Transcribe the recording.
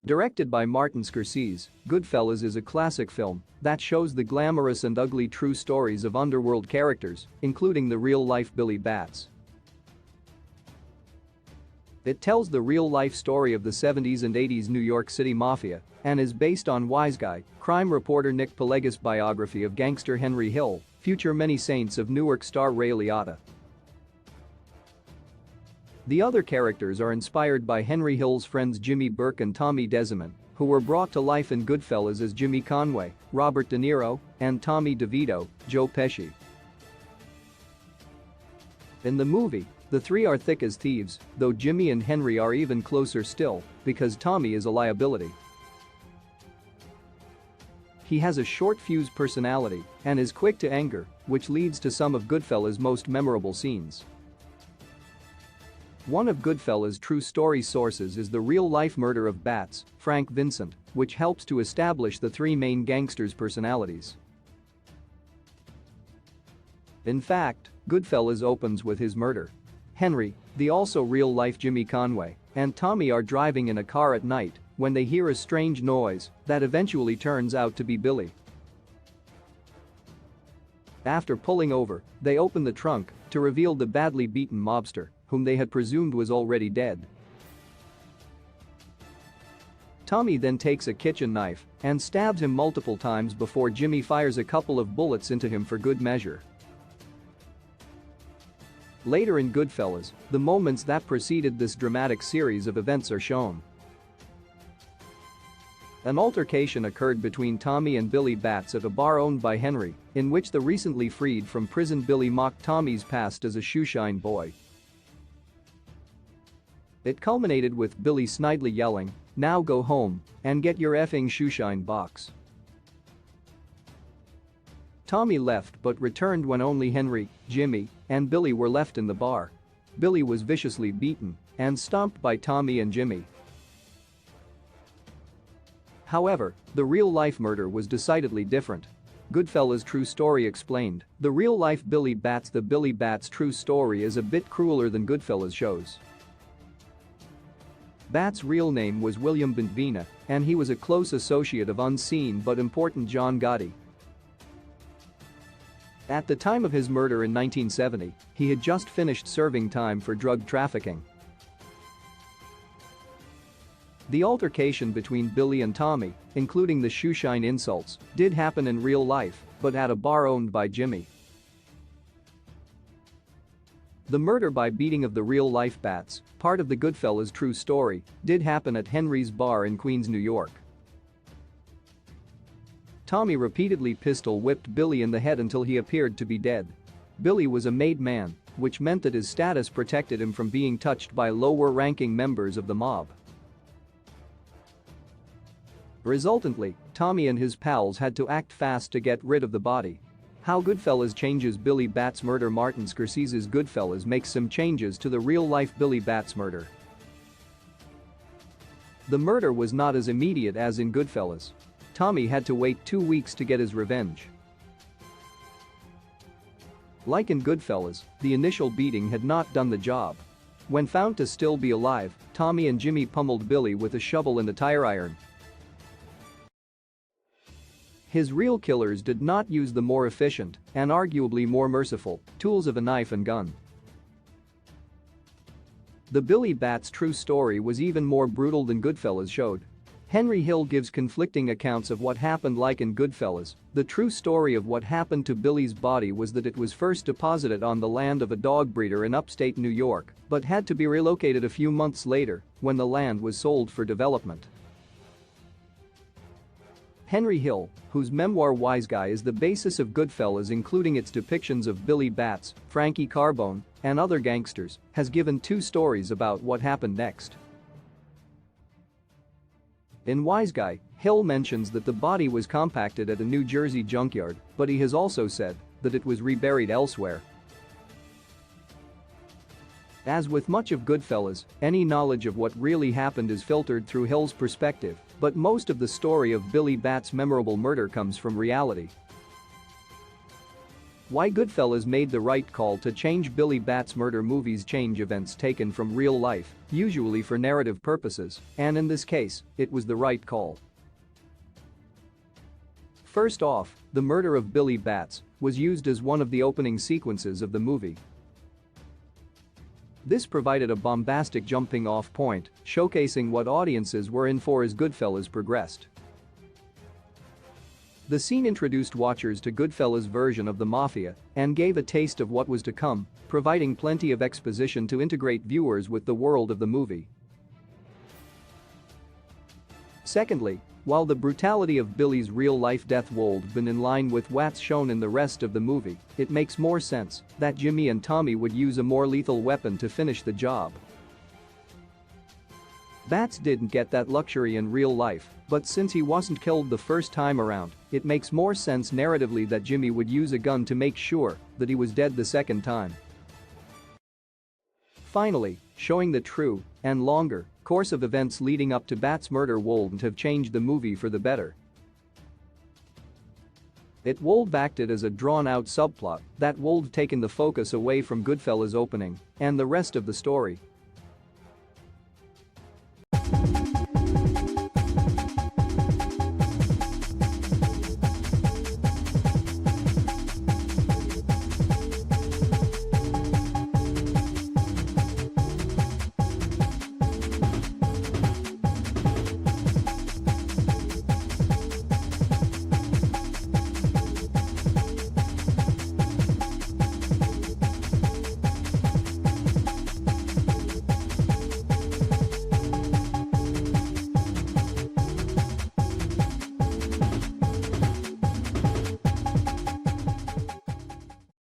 Directed by Martin Scorsese, Goodfellas is a classic film that shows the glamorous and ugly true stories of underworld characters, including the real-life Billy Batts. It tells the real-life story of the 70s and 80s New York City Mafia and is based on Wiseguy, crime reporter Nick Pileggi's biography of gangster Henry Hill, future Many Saints of Newark star Ray Liotta. The other characters are inspired by Henry Hill's friends Jimmy Burke and Tommy DeSiman, who were brought to life in Goodfellas as Jimmy Conway, Robert De Niro, and Tommy DeVito, Joe Pesci. In the movie, the three are thick as thieves, though Jimmy and Henry are even closer still because Tommy is a liability. He has a short-fused personality and is quick to anger, which leads to some of Goodfellas' most memorable scenes. One of Goodfellas' true story sources is the real-life murder of Batts, Frank Vincent, which helps to establish the three main gangsters' personalities. In fact, Goodfellas opens with his murder. Henry, the also real-life Jimmy Conway, and Tommy are driving in a car at night when they hear a strange noise that eventually turns out to be Billy. After pulling over, they open the trunk to reveal the badly beaten mobster, whom they had presumed was already dead. Tommy then takes a kitchen knife and stabs him multiple times before Jimmy fires a couple of bullets into him for good measure. Later in Goodfellas, the moments that preceded this dramatic series of events are shown. An altercation occurred between Tommy and Billy Batts at a bar owned by Henry, in which the recently freed from prison Billy mocked Tommy's past as a shoeshine boy. It culminated with Billy snidely yelling, "Now go home and get your effing shoeshine box." Tommy left but returned when only Henry, Jimmy, and Billy were left in the bar. Billy was viciously beaten and stomped by Tommy and Jimmy. However, the real-life murder was decidedly different. Goodfellas' true story explained, the real-life Billy Batts. The Billy Batts true story is a bit crueler than Goodfellas shows. Batts' real name was William Benvena, and he was a close associate of unseen but important John Gotti. At the time of his murder in 1970, he had just finished serving time for drug trafficking. The altercation between Billy and Tommy, including the shoeshine insults, did happen in real life, but at a bar owned by Jimmy. The murder by beating of the real-life Batts, part of the Goodfellas true story, did happen at Henry's bar in Queens, New York. Tommy repeatedly pistol-whipped Billy in the head until he appeared to be dead. Billy was a made man, which meant that his status protected him from being touched by lower-ranking members of the mob. Resultantly, Tommy and his pals had to act fast to get rid of the body. How Goodfellas changes Billy Batts' murder. Martin Scorsese's Goodfellas makes some changes to the real-life Billy Batts murder. The murder was not as immediate as in Goodfellas. Tommy had to wait 2 weeks to get his revenge. Like in Goodfellas, the initial beating had not done the job. When found to still be alive, Tommy and Jimmy pummeled Billy with a shovel and a tire iron. His real killers did not use the more efficient and arguably more merciful tools of a knife and gun. The Billy Batts true story was even more brutal than Goodfellas showed. Henry Hill gives conflicting accounts of what happened. Like in Goodfellas, the true story of what happened to Billy's body was that it was first deposited on the land of a dog breeder in upstate New York, but had to be relocated a few months later when the land was sold for development. Henry Hill, whose memoir Wiseguy is the basis of Goodfellas, including its depictions of Billy Batts, Frankie Carbone, and other gangsters, has given two stories about what happened next. In Wiseguy, Hill mentions that the body was compacted at a New Jersey junkyard, but he has also said that it was reburied elsewhere. As with much of Goodfellas, any knowledge of what really happened is filtered through Hill's perspective, but most of the story of Billy Batts' memorable murder comes from reality. Why Goodfellas made the right call to change Billy Bat's murder. Movies change events taken from real life, usually for narrative purposes, and in this case, it was the right call. First off, the murder of Billy Bats was used as one of the opening sequences of the movie. This provided a bombastic jumping-off point, showcasing what audiences were in for as Goodfellas progressed. The scene introduced watchers to Goodfellas' version of the mafia and gave a taste of what was to come, providing plenty of exposition to integrate viewers with the world of the movie. Secondly, while the brutality of Billy's real-life death would been in line with what's shown in the rest of the movie, it makes more sense that Jimmy and Tommy would use a more lethal weapon to finish the job. Bats didn't get that luxury in real life, but since he wasn't killed the first time around, it makes more sense narratively that Jimmy would use a gun to make sure that he was dead the second time. Finally, showing the true and longer course of events leading up to Bat's murder wouldn't have changed the movie for the better. It would have acted as a drawn-out subplot that would have taken the focus away from Goodfellas' opening and the rest of the story.